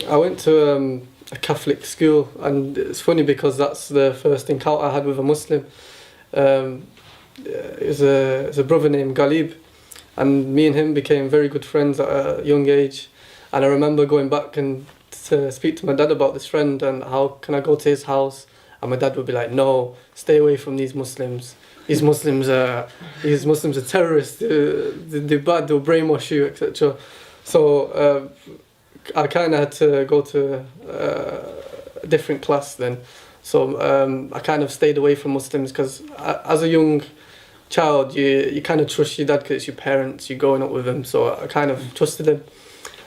I went to a Catholic school, and it's funny because that's the first encounter I had with a Muslim. It was a brother named Ghalib, and me and him became very good friends at a young age. And I remember going back and to speak to my dad about this friend and how can I go to his house, and my dad would be like, no, stay away from these Muslims. These Muslims are terrorists. They're bad. They'll brainwash you, etc. So I kind of had to go to a different class then. So I kind of stayed away from Muslims because as a young child, you kind of trust your dad because it's your parents. You're growing up with them. So I kind of trusted him,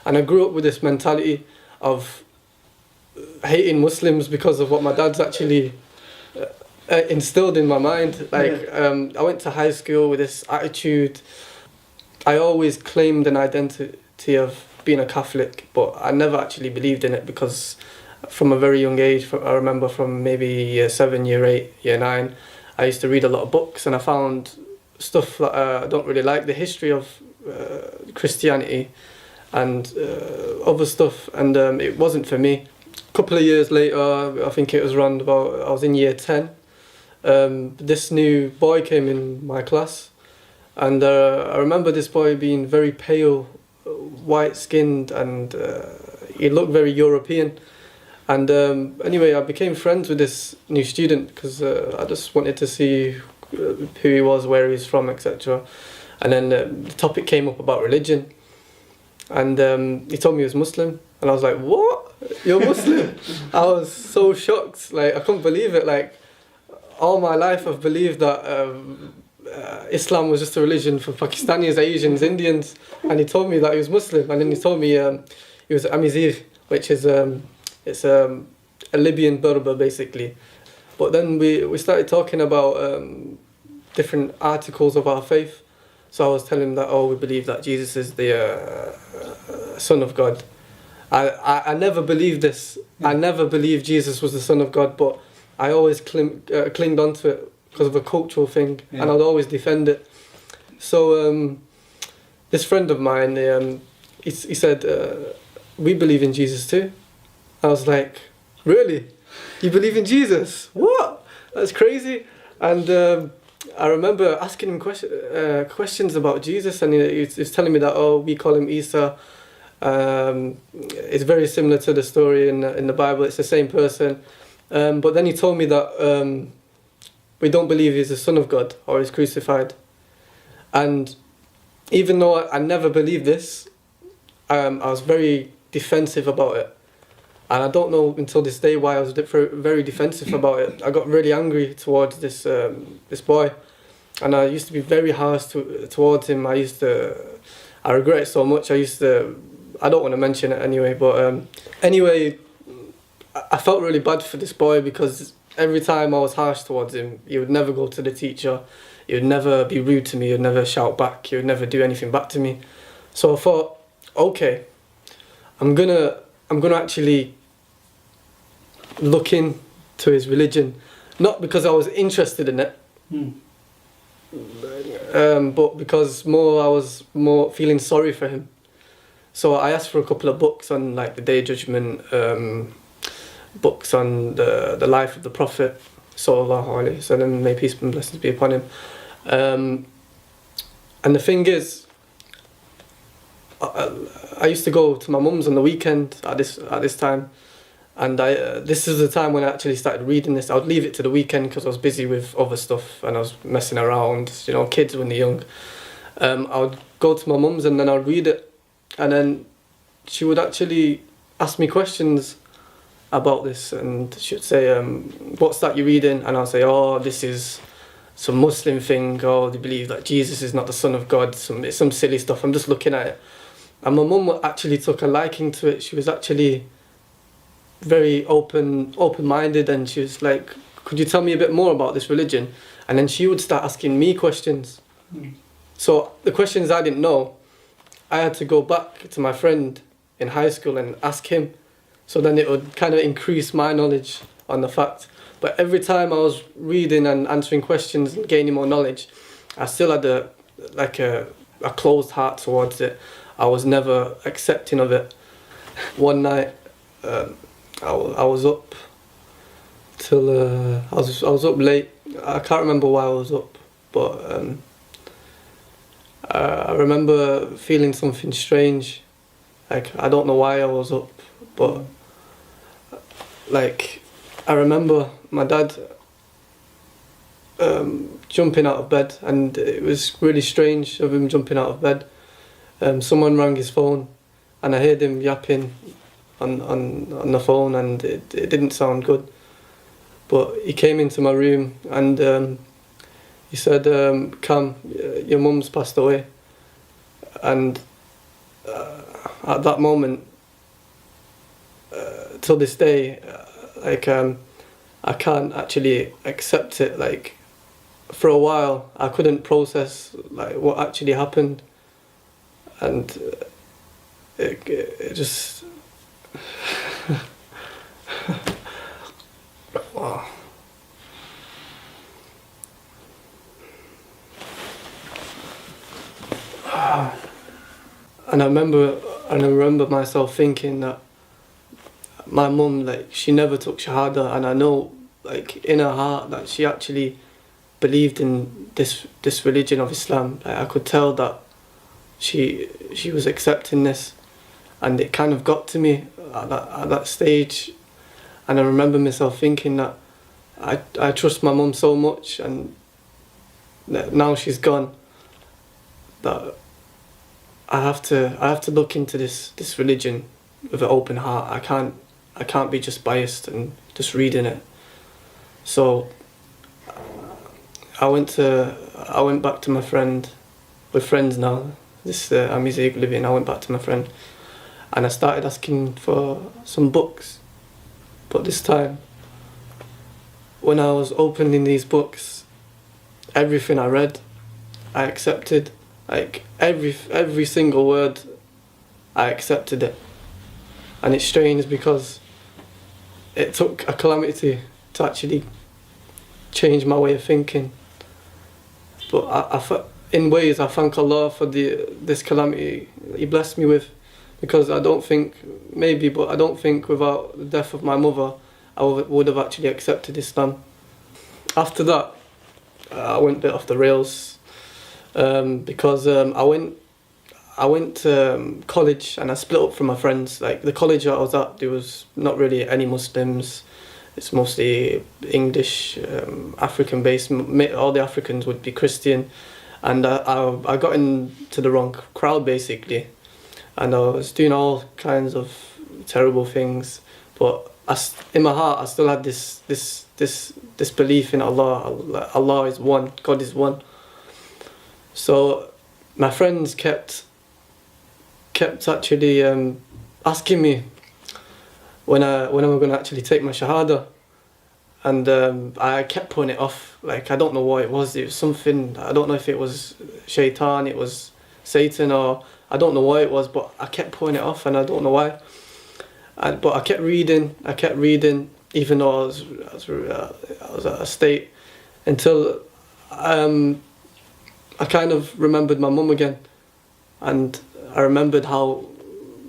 and I grew up with this mentality of hating Muslims because of what my dad's actually instilled in my mind. Like I went to high school with this attitude. I always claimed an identity of being a Catholic, but I never actually believed in it because from a very young age, I remember from maybe year 7, year 8, year 9, I used to read a lot of books, and I found stuff that I don't really like, the history of Christianity and other stuff, and it wasn't for me. A couple of years later, I think it was around about, I was in year 10, this new boy came in my class, and I remember this boy being very pale, white-skinned, and he looked very European. And anyway, I became friends with this new student because I just wanted to see who he was, where he's from, etc. And then the topic came up about religion, and he told me he was Muslim, and I was like, what? You're Muslim? I was so shocked, like I couldn't believe it. Like all my life I've believed that Islam was just a religion for Pakistanis, Asians, Indians, and he told me that he was Muslim, and then he told me he was Amizigh, which is it's a Libyan Berber basically. But then we started talking about different articles of our faith. So I was telling him that, we believe that Jesus is the Son of God. I never believed this. I never believed Jesus was the Son of God, but I always clinged onto it because of a cultural thing, and I'd always defend it. So this friend of mine, he said, we believe in Jesus too. I was like, really? You believe in Jesus? What? That's crazy. And I remember asking him questions about Jesus, and he was telling me that, we call him Isa. It's very similar to the story in the Bible. It's the same person. But then he told me that we don't believe he's the Son of God or he's crucified. And even though I never believed this, I was very defensive about it. And I don't know until this day why I was very defensive about it. I got really angry towards this boy, and I used to be very harsh towards him. I regret it so much. I don't want to mention it anyway, but anyway, I felt really bad for this boy because every time I was harsh towards him, he would never go to the teacher, he would never be rude to me, he would never shout back, he would never do anything back to me. So I thought, okay, I'm gonna actually look into his religion, not because I was interested in it, but because I was more feeling sorry for him. So I asked for a couple of books on like the Day of Judgment, books on the life of the Prophet, sallallahu alaihi wasallam, may peace and blessings be upon him. And the thing is, I used to go to my mum's on the weekend at this time, and this is the time when I actually started reading this. I would leave it to the weekend because I was busy with other stuff and I was messing around, kids when they're young. I would go to my mum's and then I would read it, and then she would actually ask me questions about this, and she would say, what's that you're reading? And I'll say, this is some Muslim thing, they believe that Jesus is not the Son of God, it's some silly stuff, I'm just looking at it. And my mum actually took a liking to it. She was actually very open-minded, and she was like, could you tell me a bit more about this religion? And then she would start asking me questions. So the questions I didn't know, I had to go back to my friend in high school and ask him. So then it would kind of increase my knowledge on the fact. But every time I was reading and answering questions and gaining more knowledge, I still had a closed heart towards it. I was never accepting of it. One night, I was up till I was up late. I can't remember why I was up, but I remember feeling something strange. Like, I don't know why I was up, but like, I remember my dad jumping out of bed, and it was really strange of him jumping out of bed. Someone rang his phone, and I heard him yapping on the phone, and it didn't sound good. But he came into my room, and he said, "Cam, your mum's passed away." And at that moment, till this day, like, I can't actually accept it. Like, for a while, I couldn't process like what actually happened, and it just wow. And I remember myself thinking that my mum, like, she never took Shahada, and I know, like, in her heart that she actually believed in this religion of Islam. Like, I could tell that she was accepting this, and it kind of got to me at that stage. And I remember myself thinking that I trust my mum so much, and that now she's gone, that I have to look into this religion with an open heart. I can't be just biased and just reading it. So I went back to my friend. We're friends now. I'm his living. I went back to my friend, and I started asking for some books. But this time, when I was opening these books, everything I read, I accepted. Like, every single word, I accepted it. And it's strange because it took a calamity to actually change my way of thinking. But in ways, I thank Allah for this calamity He blessed me with, because I don't think without the death of my mother, I would have actually accepted Islam. After that, I went a bit off the rails, because I went to college, and I split up from my friends. Like, the college I was at, there was not really any Muslims. It's mostly English, African based. All the Africans would be Christian, and I got into the wrong crowd basically, and I was doing all kinds of terrible things. But in my heart, I still had this belief in Allah. Allah is one. God is one. So my friends kept actually asking me when am I going to actually take my Shahada, and I kept putting it off. Like, I don't know what it was. It was something, I don't know if it was Shaitan, it was Satan, or I don't know what it was, but I kept putting it off, and I don't know why. But I kept reading, even though I was at a state, until I kind of remembered my mum again, and I remembered how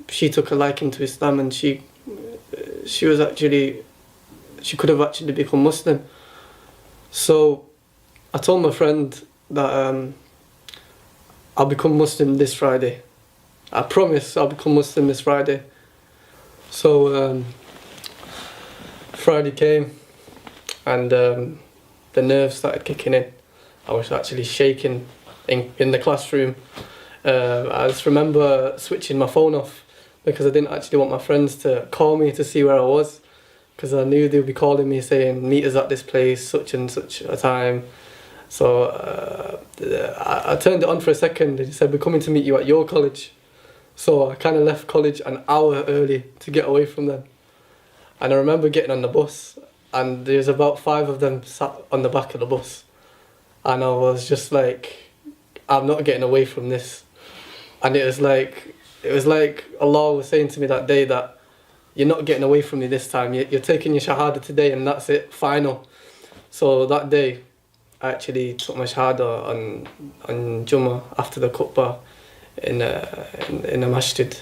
she took a liking to Islam, and she could have actually become Muslim. So I told my friend that I'll become Muslim this Friday. I promise I'll become Muslim this Friday. So Friday came, and the nerves started kicking in. I was actually shaking in the classroom. I just remember switching my phone off because I didn't actually want my friends to call me to see where I was, because I knew they'd be calling me saying, "Meet us at this place, such and such a time." So I turned it on for a second, and he said, "We're coming to meet you at your college." So I kind of left college an hour early to get away from them. And I remember getting on the bus, and there's about 5 of them sat on the back of the bus. And I was just like, I'm not getting away from this. And it was like Allah was saying to me that day that you're not getting away from me this time. You're taking your Shahada today, and that's it, final. So that day, I actually took my Shahada on Jummah after the khutbah in a masjid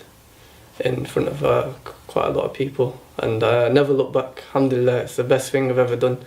in front of quite a lot of people, and I never look back. Alhamdulillah, it's the best thing I've ever done.